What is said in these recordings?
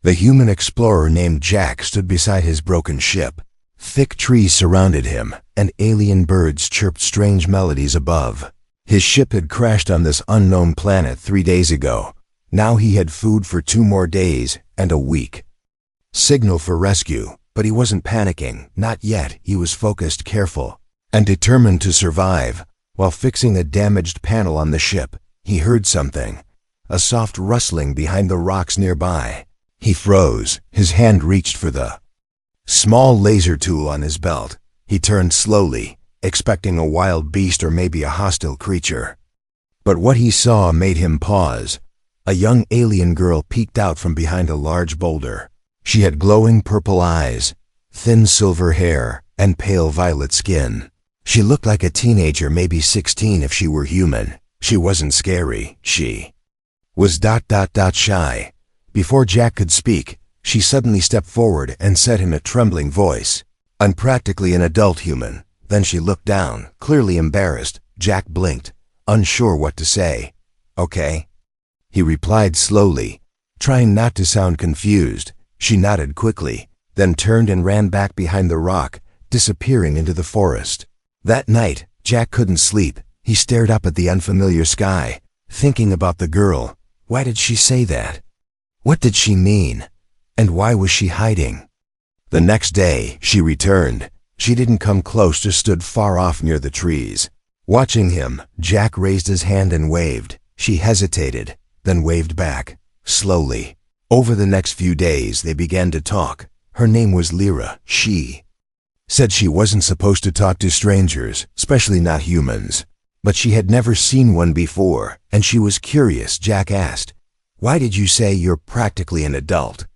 The human explorer named Jack stood beside his broken ship. Thick trees surrounded him, and alien birds chirped strange melodies above. His ship had crashed on this unknown planet 3 days ago. Now he had food for 2 more days and a week. Signal for rescue, but he wasn't panicking, not yet. He was focused, careful, and determined to survive. While fixing a damaged panel on the ship, he heard something, a soft rustling behind the rocks nearby. He froze. His hand reached for the small laser tool on his belt. He turned slowly, expecting a wild beast or maybe a hostile creature. But what he saw made him pause. A young alien girl peeked out from behind a large boulder. She had glowing purple eyes, thin silver hair, and pale violet skin. She looked like a teenager, maybe 16 if she were human. She wasn't scary. She was shy. Before Jack could speak, she suddenly stepped forward and said in a trembling voice, "I'm practically an adult human." Then she looked down, clearly embarrassed. Jack blinked, unsure what to say. "Okay," he replied slowly, trying not to sound confused. She nodded quickly, then turned and ran back behind the rock, disappearing into the forest. That night, Jack couldn't sleep. He stared up at the unfamiliar sky, thinking about the girl. Why did she say that? What did she mean? And why was she hiding? The next day, she returned. She didn't come close, just stood far off near the trees. Watching him, Jack raised his hand and waved. She hesitated, then waved back, slowly. Over the next few days, they began to talk. Her name was Lyra. She said she wasn't supposed to talk to strangers, especially not humans. But she had never seen one before, and she was curious. Jack asked, "Why did you say you're practically an adult?"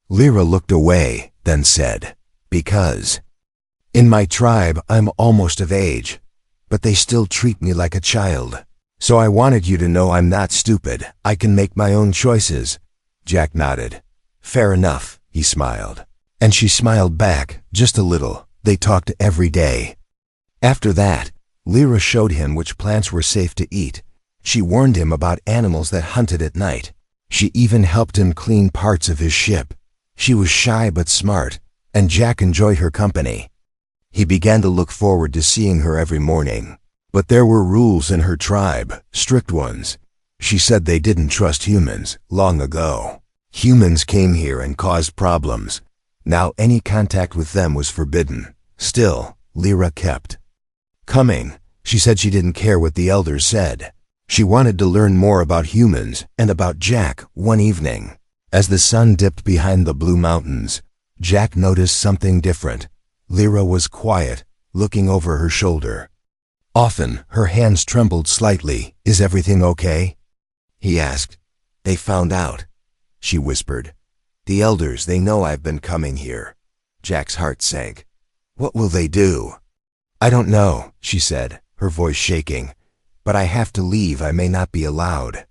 Lyra looked away, then said, "Because in my tribe, I'm almost of age, but they still treat me like a child. So I wanted you to know I'm not stupid. I can make my own choices." Jack nodded. "Fair enough," he smiled. And she smiled back, just a little. They talked every day. After that, Lyra showed him which plants were safe to eat. She warned him about animals that hunted at night. She even helped him clean parts of his ship. She was shy but smart, and Jack enjoyed her company. He began to look forward to seeing her every morning. But there were rules in her tribe, strict ones. She said they didn't trust humans long ago. Humans came here and caused problems. Now any contact with them was forbidden. Still, Lyra kept coming. She said she didn't care what the elders said. She wanted to learn more about humans and about Jack. One evening, as the sun dipped behind the blue mountains, Jack noticed something different. Lyra was quiet, looking over her shoulder. Often, her hands trembled slightly. "Is everything okay?" he asked. "They found out," she whispered. "The elders, they know I've been coming here." Jack's heart sank. "What will they do?" "I don't know," she said, her voice shaking. "But I have to leave. I may not be allowed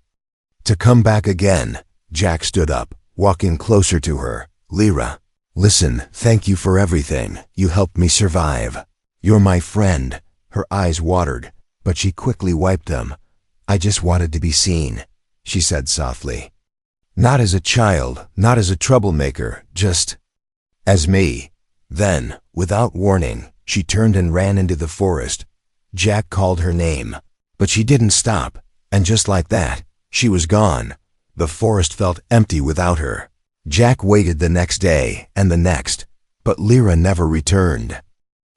to come back again." Jack stood up, walking closer to her. "Lyra, listen, thank you for everything. You helped me survive. You're my friend." Her eyes watered, but she quickly wiped them. "I just wanted to be seen," she said softly. "Not as a child, not as a troublemaker, just as me." Then, without warning, she turned and ran into the forest. Jack called her name, but she didn't stop, and just like that, she was gone. The forest felt empty without her. Jack waited the next day and the next, but Lyra never returned.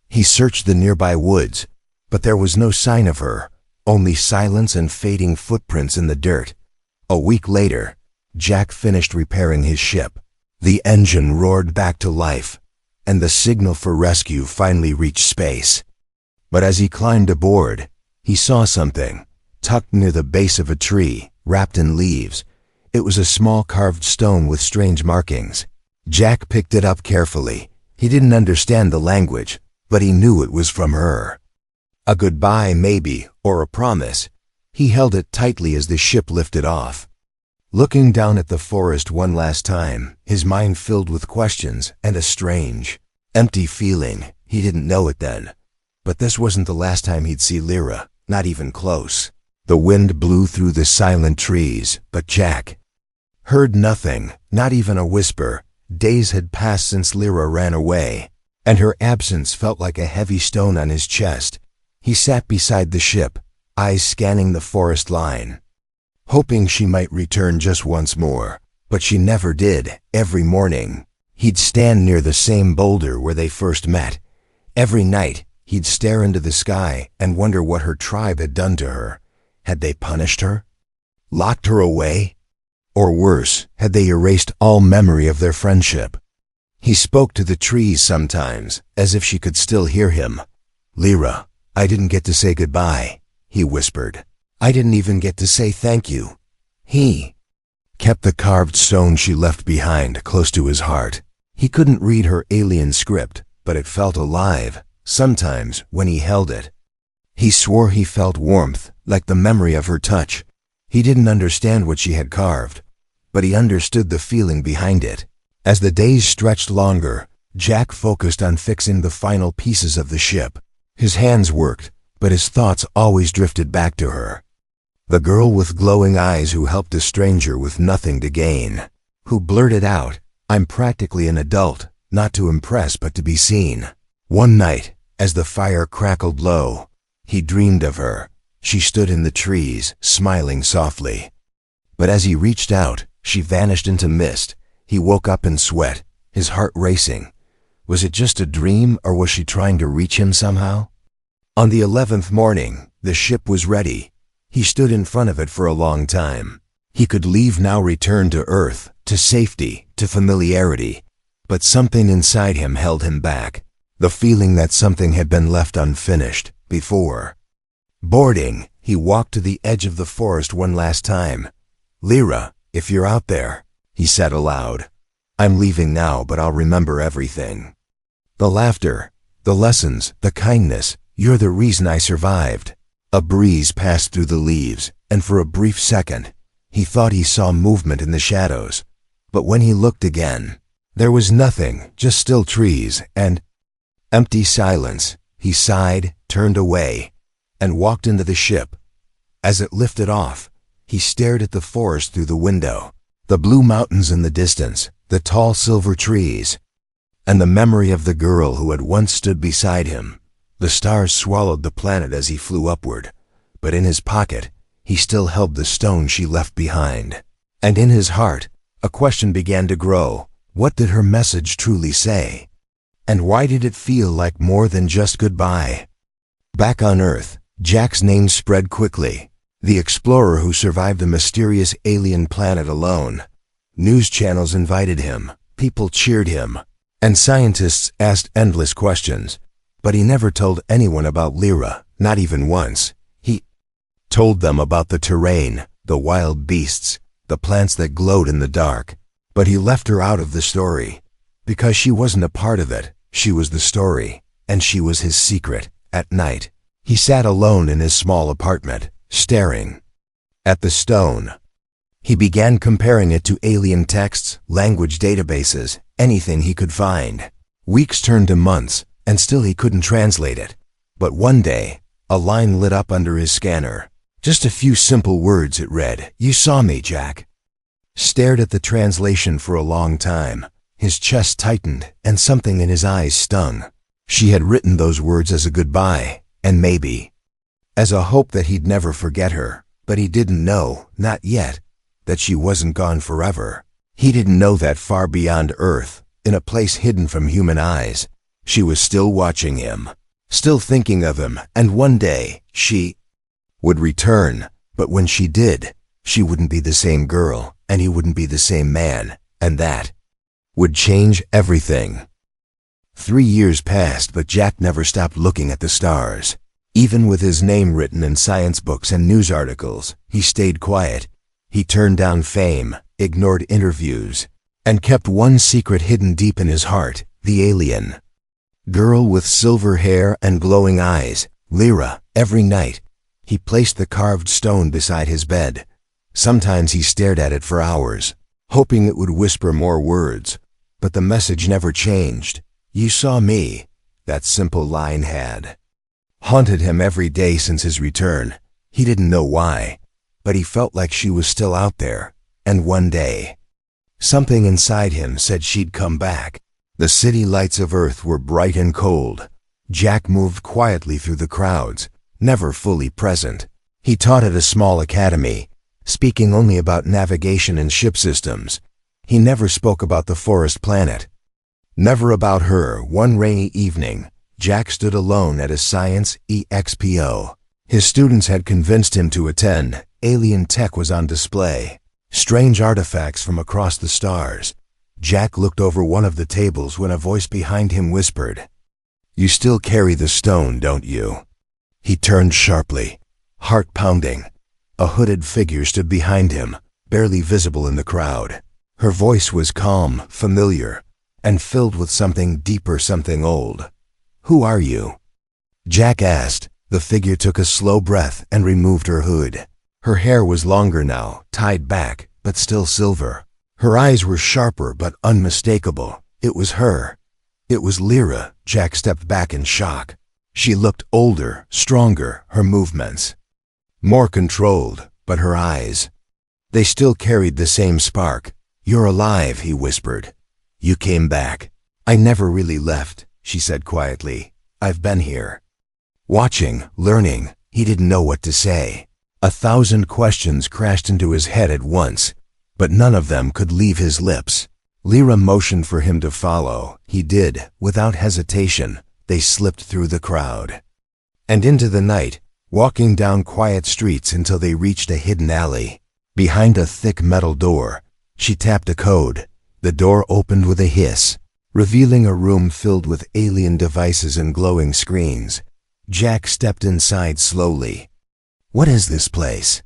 He searched the nearby woods, but there was no sign of her, only silence and fading footprints in the dirt. A week later, Jack finished repairing his ship. The engine roared back to life, and the signal for rescue finally reached space. But as he climbed aboard, he saw something, tucked near the base of a tree, wrapped in leaves. It was a small carved stone with strange markings. Jack picked it up carefully. He didn't understand the language, but he knew it was from her. A goodbye, maybe, or a promise. He held it tightly as the ship lifted off. Looking down at the forest one last time, his mind filled with questions and a strange, empty feeling. He didn't know it then. But this wasn't the last time he'd see Lyra, not even close. The wind blew through the silent trees, but Jack Heard nothing, not even a whisper. Days had passed since Lyra ran away, and her absence felt like a heavy stone on his chest. He sat beside the ship, eyes scanning the forest line, hoping she might return just once more. But she never did. Every morning, he'd stand near the same boulder where they first met. Every night, he'd stare into the sky and wonder what her tribe had done to her. Had they punished her? Locked her away? Or worse, had they erased all memory of their friendship? He spoke to the trees sometimes, as if she could still hear him. "Lyra, I didn't get to say goodbye," he whispered. "I didn't even get to say thank you." He kept the carved stone she left behind close to his heart. He couldn't read her alien script, but it felt alive, sometimes when he held it. He swore he felt warmth, like the memory of her touch. He didn't understand what she had carved, but he understood the feeling behind it. As the days stretched longer, Jack focused on fixing the final pieces of the ship. His hands worked, but his thoughts always drifted back to her. The girl with glowing eyes who helped a stranger with nothing to gain, who blurted out, "I'm practically an adult, not to impress but to be seen." One night, as the fire crackled low, he dreamed of her. She stood in the trees, smiling softly. But as he reached out, she vanished into mist. He woke up in sweat, his heart racing. Was it just a dream, or was she trying to reach him somehow? On the 11th morning, the ship was ready. He stood in front of it for a long time. He could leave now, return to Earth, to safety, to familiarity. But something inside him held him back. The feeling that something had been left unfinished before. Boarding, he walked to the edge of the forest one last time. "Lyra, if you're out there," he said aloud, "I'm leaving now, but I'll remember everything. The laughter, the lessons, the kindness. You're the reason I survived." A breeze passed through the leaves, and for a brief second, he thought he saw movement in the shadows. But when he looked again, there was nothing, just still trees and empty silence. He sighed, turned away, and walked into the ship. As it lifted off, he stared at the forest through the window, the blue mountains in the distance, the tall silver trees, and the memory of the girl who had once stood beside him. The stars swallowed the planet as he flew upward, but in his pocket, he still held the stone she left behind. And in his heart, a question began to grow. What did her message truly say? And why did it feel like more than just goodbye? Back on Earth, Jack's name spread quickly. The explorer who survived a mysterious alien planet alone. News channels invited him, people cheered him, and scientists asked endless questions. But he never told anyone about Lyra, not even once. He told them about the terrain, the wild beasts, the plants that glowed in the dark. But he left her out of the story, because she wasn't a part of it. She was the story, and she was his secret. At night, he sat alone in his small apartment, staring at the stone. He began comparing it to alien texts, language databases, anything he could find. Weeks turned to months, and still he couldn't translate it. But one day, a line lit up under his scanner. Just a few simple words, it read. "You saw me, Jack." Stared at the translation for a long time. His chest tightened, and something in his eyes stung. She had written those words as a goodbye, and maybe as a hope that he'd never forget her. But he didn't know, not yet, that she wasn't gone forever. He didn't know that far beyond Earth, in a place hidden from human eyes, she was still watching him, still thinking of him, and one day, she would return. But when she did, she wouldn't be the same girl, and he wouldn't be the same man, and that would change everything. 3 years passed, but Jack never stopped looking at the stars. Even with his name written in science books and news articles, he stayed quiet. He turned down fame, ignored interviews, and kept one secret hidden deep in his heart: the alien girl with silver hair and glowing eyes, Lyra. Every night, he placed the carved stone beside his bed. Sometimes he stared at it for hours, hoping it would whisper more words. But the message never changed. "You saw me." That simple line had haunted him every day since his return. He didn't know why, but he felt like she was still out there, And one day, something inside him said she'd come back. The city lights of Earth were bright and cold. Jack moved quietly through the crowds, never fully present. He taught at a small academy, speaking only about navigation and ship systems. He never spoke about the forest planet. Never about her. One rainy evening, Jack stood alone at a science expo. His students had convinced him to attend. Alien tech was on display. Strange artifacts from across the stars. Jack looked over one of the tables when a voice behind him whispered, "You still carry the stone, don't you?" He turned sharply, heart pounding. A hooded figure stood behind him, barely visible in the crowd. Her voice was calm, familiar, and filled with something deeper, something old. "Who are you?" Jack asked. The figure took a slow breath and removed her hood. Her hair was longer now, tied back, but still silver. Her eyes were sharper but unmistakable. It was her. It was Lyra. Jack stepped back in shock. She looked older, stronger, her movements more controlled, but her eyes, they still carried the same spark. "You're alive," he whispered. "You came back." "I never really left," she said quietly. "I've been here, watching, learning." He didn't know what to say. 1,000 questions crashed into his head at once, but none of them could leave his lips. Lyra motioned for him to follow. He did, without hesitation. They slipped through the crowd and into the night, walking down quiet streets until they reached a hidden alley. Behind a thick metal door, she tapped a code. The door opened with a hiss, revealing a room filled with alien devices and glowing screens. Jack stepped inside slowly. "What is this place?"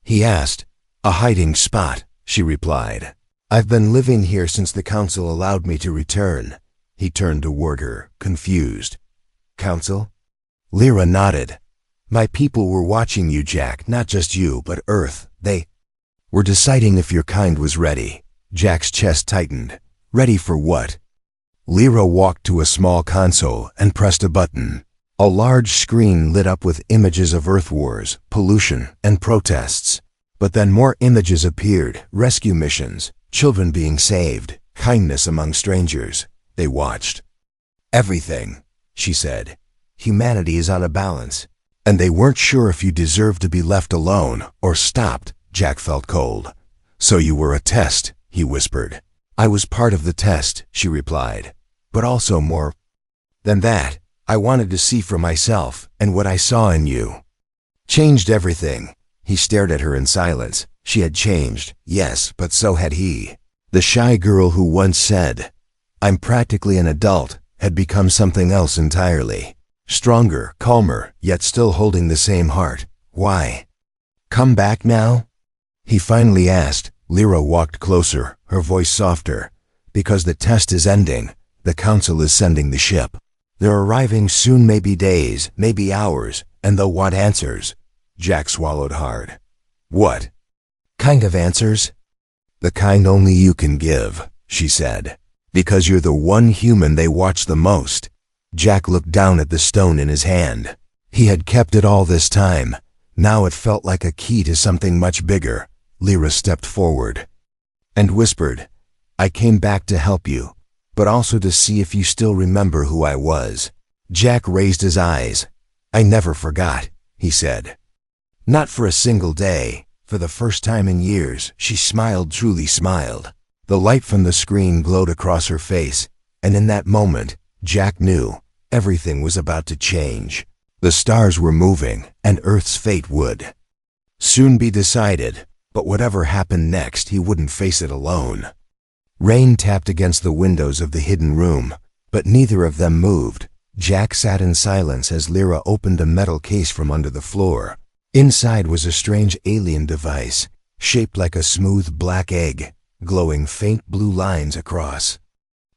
he asked. "A hiding spot," she replied. "I've been living here since the council allowed me to return." He turned toward her, confused. "Council?" Lyra nodded. "My people were watching you, Jack, not just you, but Earth. They were deciding if your kind was ready." Jack's chest tightened. "Ready for what?" Lyra walked to a small console and pressed a button. A large screen lit up with images of Earth wars, pollution, and protests. But then more images appeared, rescue missions, children being saved, kindness among strangers. They watched. "Everything," she said. "Humanity is out of balance." "And they weren't sure if you deserved to be left alone or stopped." Jack felt cold. "So you were a test," he whispered. "I was part of the test," she replied. "But also more than that. I wanted to see for myself, and what I saw in you changed everything." He stared at her in silence. She had changed, yes, but so had he. The shy girl who once said, "I'm practically an adult," had become something else entirely. Stronger, calmer, yet still holding the same heart. "Why? Come back now?" he finally asked. Lyra walked closer, her voice softer. "Because the test is ending. The council is sending the ship. They're arriving soon, maybe days, maybe hours, and they'll want answers." Jack swallowed hard. "What kind of answers?" "The kind only you can give," she said. "Because you're the one human they watch the most." Jack looked down at the stone in his hand. He had kept it all this time. Now it felt like a key to something much bigger. Lyra stepped forward and whispered, "I came back to help you, but also to see if you still remember who I was." Jack raised his eyes. "I never forgot," he said. "Not for a single day." For the first time in years, she smiled, truly smiled. The light from the screen glowed across her face, and in that moment, Jack knew everything was about to change. The stars were moving, and Earth's fate would soon be decided, but whatever happened next, he wouldn't face it alone. Rain tapped against the windows of the hidden room, but neither of them moved. Jack sat in silence as Lyra opened a metal case from under the floor. Inside was a strange alien device, shaped like a smooth black egg, glowing faint blue lines across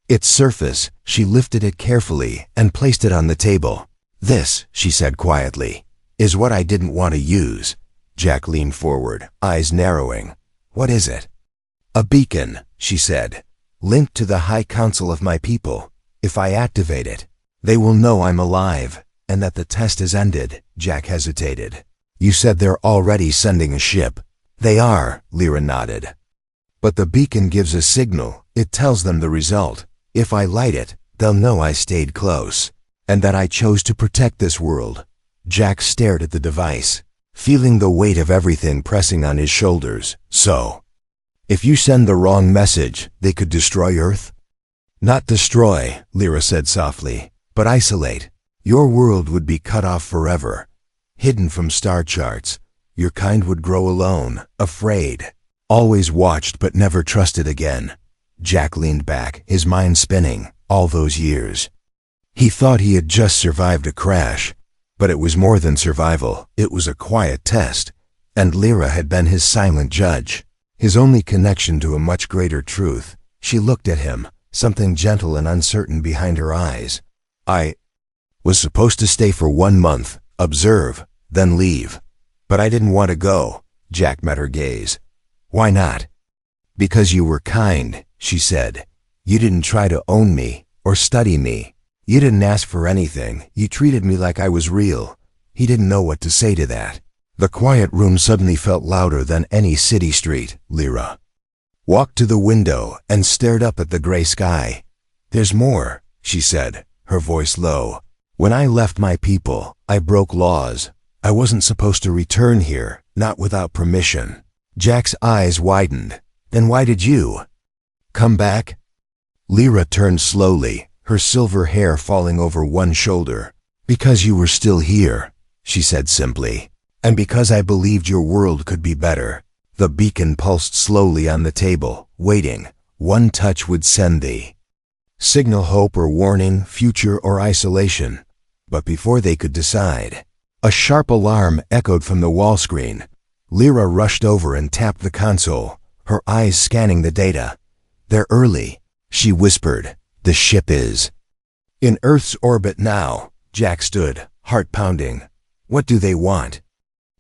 its surface. She lifted it carefully and placed it on the table. "This," she said quietly, "is what I didn't want to use." Jack leaned forward, eyes narrowing. "What is it?" "A beacon," she said, "linked to the High Council of my people. If I activate it, they will know I'm alive, and that the test is ended." Jack hesitated. "You said they're already sending a ship." "They are," Lyra nodded. But the beacon gives a signal. It tells them the result. If I light it, they'll know I stayed close, and that I chose to protect this world. Jack stared at the device, feeling the weight of everything pressing on his shoulders. So, if you send the wrong message, they could destroy Earth? Not destroy, Lyra said softly, but isolate. Your world would be cut off forever, hidden from star charts. Your kind would grow alone, afraid, always watched but never trusted again. Jack leaned back, his mind spinning. All those years. He thought he had just survived a crash, but it was more than survival. It was a quiet test, and Lyra had been his silent judge, his only connection to a much greater truth. She looked at him, something gentle and uncertain behind her eyes. I was supposed to stay for 1 month, observe, then leave. But I didn't want to go. Jack met her gaze. Why not? Because you were kind, she said. You didn't try to own me or study me. You didn't ask for anything. You treated me like I was real. He didn't know what to say to that. The quiet room suddenly felt louder than any city street. Lyra walked to the window and stared up at the gray sky. There's more, she said, her voice low. When I left my people, I broke laws. I wasn't supposed to return here, not without permission. Jack's eyes widened. Then why did you come back? Lyra turned slowly, her silver hair falling over one shoulder. Because you were still here, she said simply, and because I believed your world could be better. The beacon pulsed slowly on the table, waiting. One touch would send the signal, hope or warning, future or isolation. But before they could decide, a sharp alarm echoed from the wall screen. Lyra rushed over and tapped the console, her eyes scanning the data. They're early, she whispered. The ship is in Earth's orbit now. Jack stood, heart pounding. What do they want?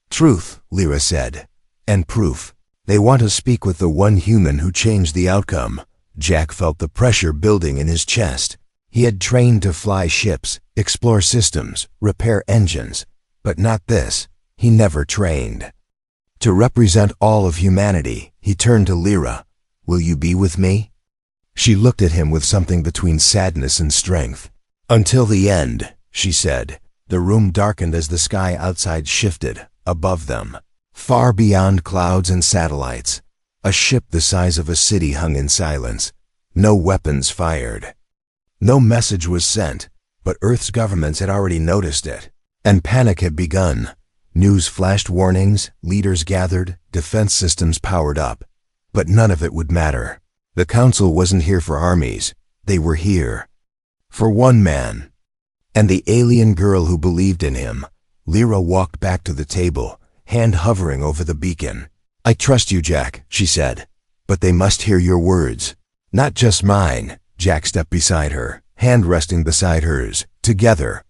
Truth, Lyra said. And proof. They want to speak with the one human who changed the outcome. Jack felt the pressure building in his chest. He had trained to fly ships, explore systems, repair engines. But not this. He never trained to represent all of humanity. He turned to Lyra. Will you be with me? She looked at him with something between sadness and strength. Until the end, she said. The room darkened as the sky outside shifted, above them, far beyond clouds and satellites. A ship the size of a city hung in silence. No weapons fired. No message was sent, but Earth's governments had already noticed it, and panic had begun. News flashed warnings, leaders gathered, defense systems powered up. But none of it would matter. The council wasn't here for armies. They were here for one man, and the alien girl who believed in him. Lyra walked back to the table, hand hovering over the beacon. I trust you, Jack, she said, but they must hear your words. Not just mine. Jack stepped beside her, hand resting beside hers. Together,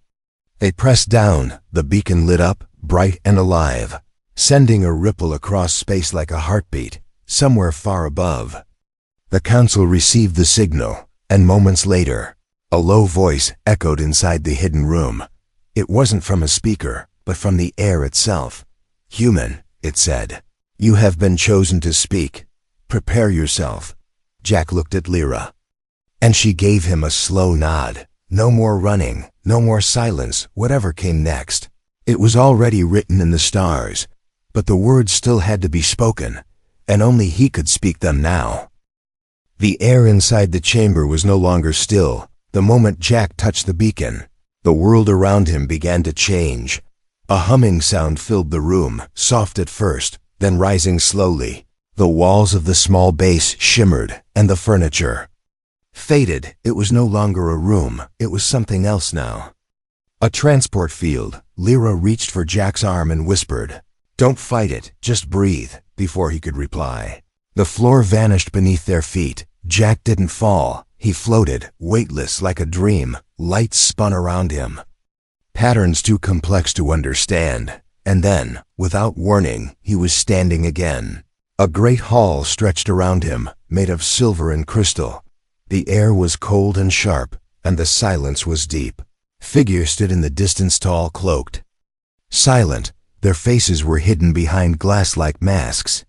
they pressed down. The beacon lit up, bright and alive, sending a ripple across space like a heartbeat, somewhere far above. The council received the signal, and moments later, a low voice echoed inside the hidden room. It wasn't from a speaker, but from the air itself. Human, it said, you have been chosen to speak. Prepare yourself. Jack looked at Lyra, and she gave him a slow nod. No more running, no more silence, whatever came next. It was already written in the stars, but the words still had to be spoken, and only he could speak them now. The air inside the chamber was no longer still. The moment Jack touched the beacon, the world around him began to change. A humming sound filled the room, soft at first, then rising slowly. The walls of the small base shimmered, and the furniture faded. It was no longer a room, it was something else now. A transport field. Lyra reached for Jack's arm and whispered, "Don't fight it, just breathe," before he could reply. The floor vanished beneath their feet. Jack didn't fall. He floated, weightless like a dream. Lights spun around him, patterns too complex to understand. And then, without warning, he was standing again. A great hall stretched around him, made of silver and crystal. The air was cold and sharp, and the silence was deep. Figures stood in the distance, tall, cloaked, silent. Their faces were hidden behind glass-like masks.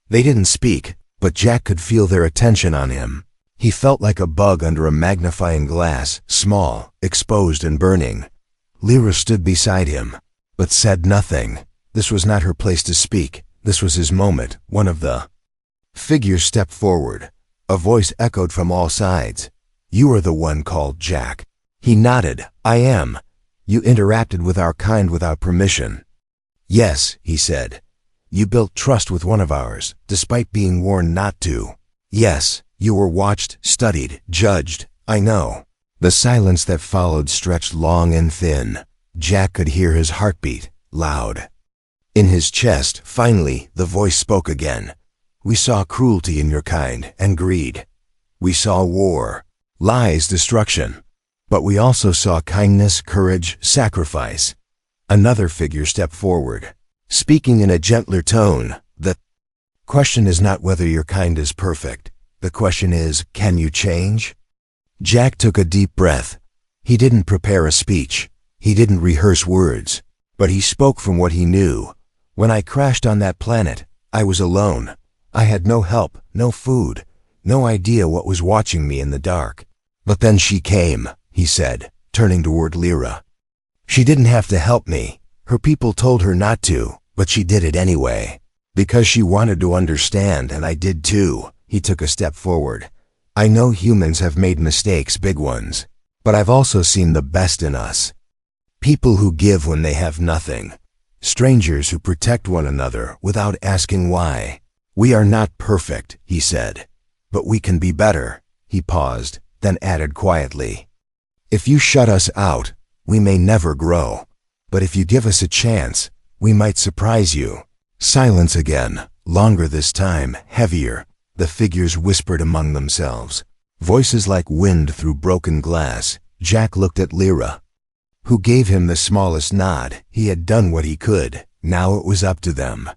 They didn't speak, but Jack could feel their attention on him. He felt like a bug under a magnifying glass, small, exposed and burning. Lyra stood beside him, but said nothing. This was not her place to speak. This was his moment. One of the figures stepped forward. A voice echoed from all sides. "You are the one called Jack." He nodded. "I am. You interacted with our kind without permission." "Yes," he said. "You built trust with one of ours, despite being warned not to." "Yes, you were watched, studied, judged. I know." The silence that followed stretched long and thin. Jack could hear his heartbeat, loud. In his chest, finally, the voice spoke again. "We saw cruelty in your kind, and greed. We saw war, lies, destruction. But we also saw kindness, courage, sacrifice." Another figure stepped forward, speaking in a gentler tone. "The question is not whether your kind is perfect. The question is, can you change?" Jack took a deep breath. He didn't prepare a speech. He didn't rehearse words. But he spoke from what he knew. "When I crashed on that planet, I was alone. I had no help, no food, no idea what was watching me in the dark. But then she came," he said, turning toward Lyra. "She didn't have to help me. Her people told her not to, but she did it anyway. Because she wanted to understand, and I did too." He took a step forward. "I know humans have made mistakes, big ones. But I've also seen the best in us. People who give when they have nothing. Strangers who protect one another without asking why. We are not perfect," he said. "But we can be better." He paused, then added quietly, "If you shut us out, we may never grow. But if you give us a chance, we might surprise you." Silence again, longer this time, heavier. The figures whispered among themselves, voices like wind through broken glass. Jack looked at Lyra, who gave him the smallest nod. He had done what he could. Now it was up to them.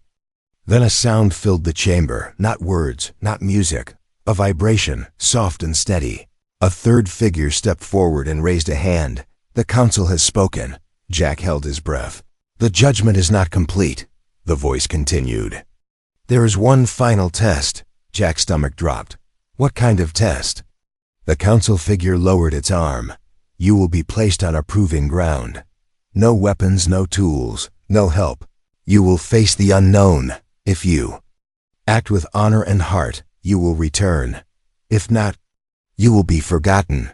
Then a sound filled the chamber, not words, not music, a vibration, soft and steady. A third figure stepped forward and raised a hand. "The council has spoken." Jack held his breath. "The judgment is not complete," the voice continued. "There is one final test." Jack's stomach dropped. "What kind of test?" The council figure lowered its arm. "You will be placed on a proving ground. No weapons, no tools, no help. You will face the unknown. If you act with honor and heart, you will return. If not, you will be forgotten."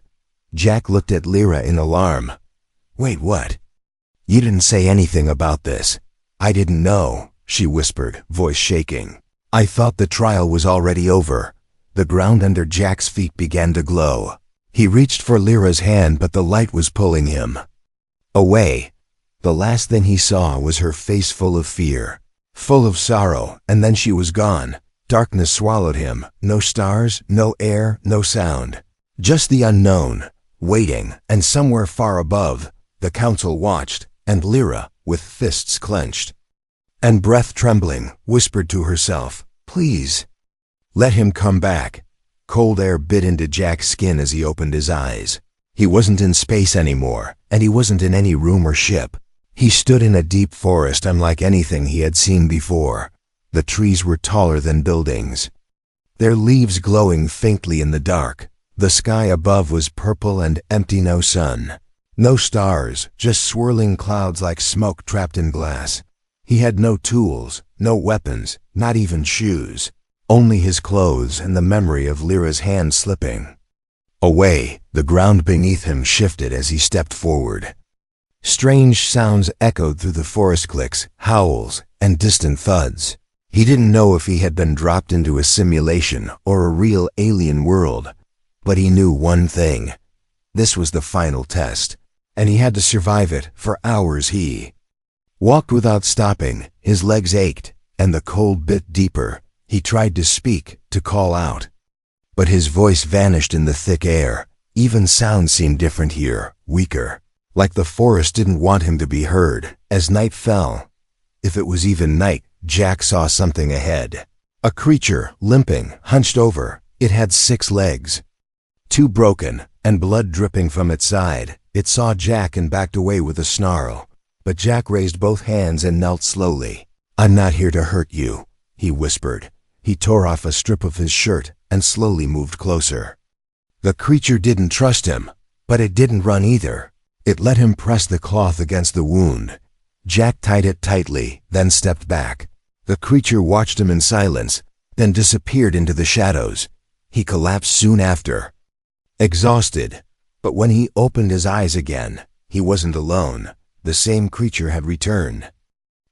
Jack looked at Lyra in alarm. "Wait, what? You didn't say anything about this." "I didn't know," she whispered, voice shaking. "I thought the trial was already over." The ground under Jack's feet began to glow. He reached for Lyra's hand, but the light was pulling him away. The last thing he saw was her face full of fear, full of sorrow, and then she was gone. Darkness swallowed him. No stars, no air, no sound. Just the unknown, waiting, and somewhere far above, the council watched, and Lyra, with fists clenched and breath trembling, whispered to herself, "Please, let him come back." Cold air bit into Jack's skin as he opened his eyes. He wasn't in space anymore, and he wasn't in any room or ship. He stood in a deep forest unlike anything he had seen before. The trees were taller than buildings, their leaves glowing faintly in the dark. The sky above was purple and empty, no sun. No stars, just swirling clouds like smoke trapped in glass. He had no tools, no weapons, not even shoes. Only his clothes and the memory of Lyra's hand slipping away. The ground beneath him shifted as he stepped forward. Strange sounds echoed through the forest, clicks, howls, and distant thuds. He didn't know if he had been dropped into a simulation or a real alien world, but he knew one thing. This was the final test, and he had to survive it. For hours he walked without stopping. His legs ached, and the cold bit deeper. He tried to speak, to call out, but his voice vanished in the thick air. Even sound seemed different here, weaker, like the forest didn't want him to be heard. As night fell, if it was even night, Jack saw something ahead. A creature, limping, hunched over. It had 6 legs, 2 broken, and blood dripping from its side. It saw Jack and backed away with a snarl. But Jack raised both hands and knelt slowly. "I'm not here to hurt you," he whispered. He tore off a strip of his shirt and slowly moved closer. The creature didn't trust him, but it didn't run either. It let him press the cloth against the wound. Jack tied it tightly, then stepped back. The creature watched him in silence, then disappeared into the shadows. He collapsed soon after, exhausted. But when he opened his eyes again, he wasn't alone. The same creature had returned,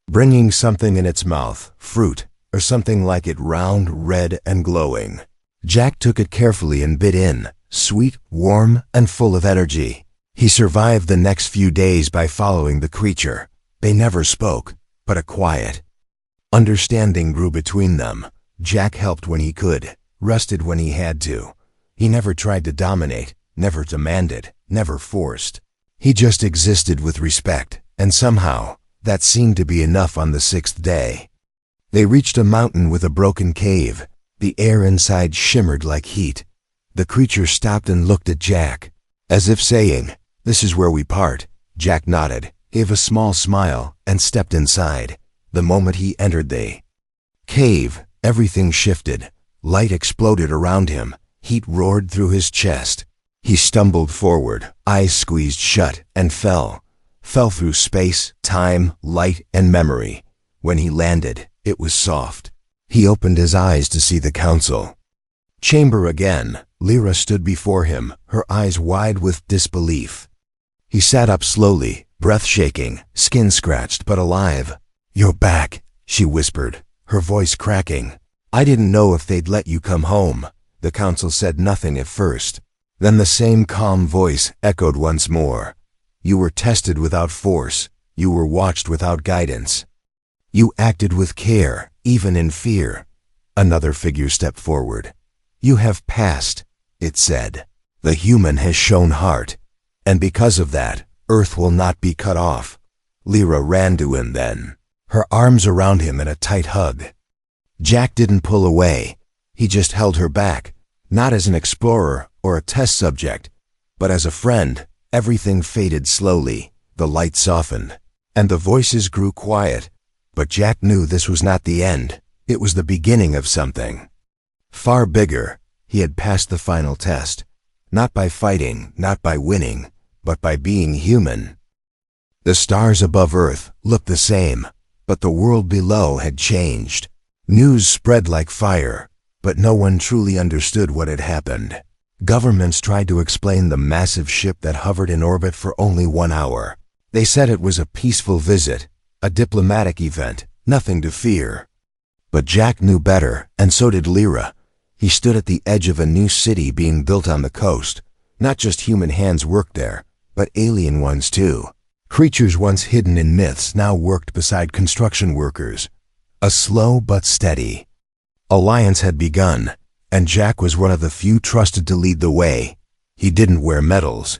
bringing something in its mouth, fruit, or something like it, round, red, and glowing. Jack took it carefully and bit in, sweet, warm, and full of energy. He survived the next few days by following the creature. They never spoke, but a quiet understanding grew between them. Jack helped when he could, rested when he had to. He never tried to dominate, never demanded, never forced. He just existed with respect, and somehow, that seemed to be enough on the 6th day. They reached a mountain with a broken cave. The air inside shimmered like heat. The creature stopped and looked at Jack, as if saying, "This is where we part." Jack nodded, gave a small smile, and stepped inside. The moment he entered the cave, everything shifted. Light exploded around him. Heat roared through his chest. He stumbled forward, eyes squeezed shut, and fell through space, time, light, and memory. When he landed, it was soft. He opened his eyes to see the council chamber again. Lyra stood before him, her eyes wide with disbelief. He sat up slowly, breath shaking, skin scratched but alive. "You're back," she whispered, her voice cracking. "I didn't know if they'd let you come home." The council said nothing at first. Then the same calm voice echoed once more. "You were tested without force. You were watched without guidance. You acted with care, even in fear." Another figure stepped forward. "You have passed," it said. "The human has shown heart, and because of that, Earth will not be cut off." Lyra ran to him then, her arms around him in a tight hug. Jack didn't pull away. He just held her back, not as an explorer or a test subject, but as a friend. Everything faded slowly, the light softened, and the voices grew quiet. But Jack knew this was not the end. It was the beginning of something far bigger. He had passed the final test, not by fighting, not by winning, but by being human. The stars above Earth looked the same, but the world below had changed. News spread like fire, but no one truly understood what had happened. Governments tried to explain the massive ship that hovered in orbit for only 1 hour. They said it was a peaceful visit, a diplomatic event, nothing to fear. But Jack knew better, and so did Lyra. He stood at the edge of a new city being built on the coast. Not just human hands worked there, but alien ones too. Creatures once hidden in myths now worked beside construction workers. A slow but steady alliance had begun, and Jack was one of the few trusted to lead the way. He didn't wear medals,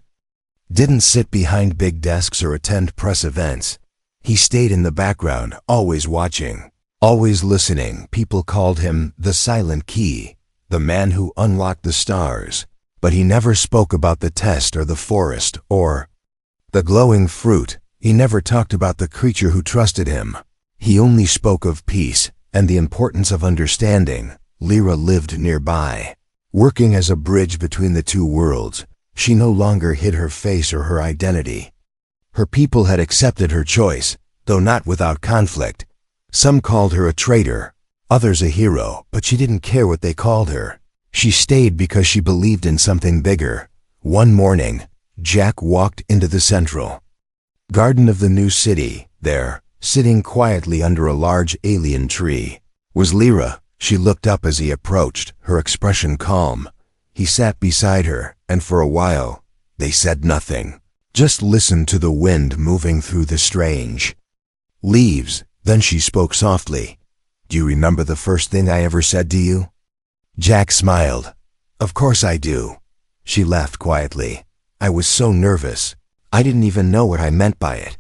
didn't sit behind big desks or attend press events. He stayed in the background, always watching, always listening. People called him the Silent Key, the man who unlocked the stars. But he never spoke about the test or the forest or the glowing fruit. He never talked about the creature who trusted him. He only spoke of peace and the importance of understanding. Lyra lived nearby, working as a bridge between the two worlds. She no longer hid her face or her identity. Her people had accepted her choice, though not without conflict. Some called her a traitor, others a hero, but she didn't care what they called her. She stayed because she believed in something bigger. One morning, Jack walked into the central garden of the new city. There, sitting quietly under a large alien tree, was Lyra. She looked up as he approached, her expression calm. He sat beside her, and for a while, they said nothing. Just listened to the wind moving through the strange leaves. Then she spoke softly. "Do you remember the first thing I ever said to you?" Jack smiled. "Of course I do." She laughed quietly. "I was so nervous. I didn't even know what I meant by it.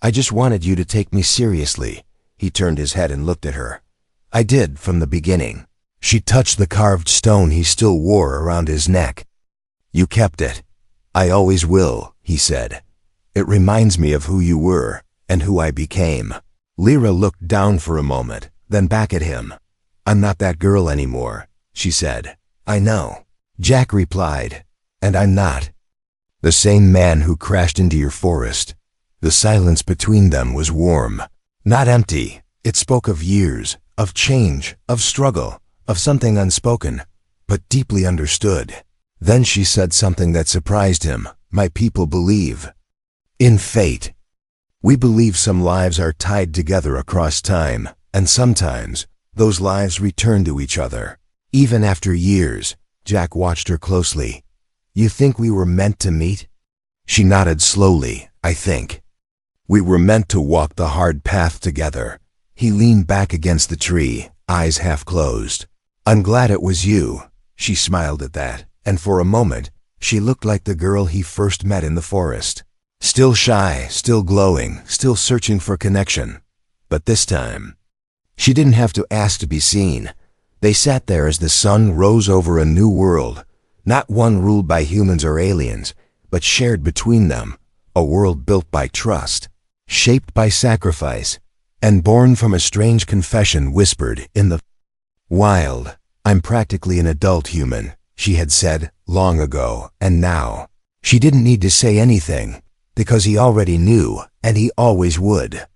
I just wanted you to take me seriously." He turned his head and looked at her. "I did from the beginning." She touched the carved stone he still wore around his neck. "You kept it." "I always will," he said. "It reminds me of who you were and who I became." Lyra looked down for a moment, then back at him. "I'm not that girl anymore," she said. "I know," Jack replied, "and I'm not the same man who crashed into your forest." The silence between them was warm, not empty. It spoke of years, of change, of struggle, of something unspoken, but deeply understood. Then she said something that surprised him. "My people believe in fate. We believe some lives are tied together across time, and sometimes those lives return to each other, even after years." Jack watched her closely. "You think we were meant to meet?" She nodded slowly. "I think we were meant to walk the hard path together." He leaned back against the tree, eyes half closed. "I'm glad it was you." She smiled at that, and for a moment, she looked like the girl he first met in the forest. Still shy, still glowing, still searching for connection. But this time, she didn't have to ask to be seen. They sat there as the sun rose over a new world, not one ruled by humans or aliens, but shared between them, a world built by trust, shaped by sacrifice, and born from a strange confession whispered in the wild. "I'm practically an adult human," she had said long ago, and now she didn't need to say anything, because he already knew, and he always would.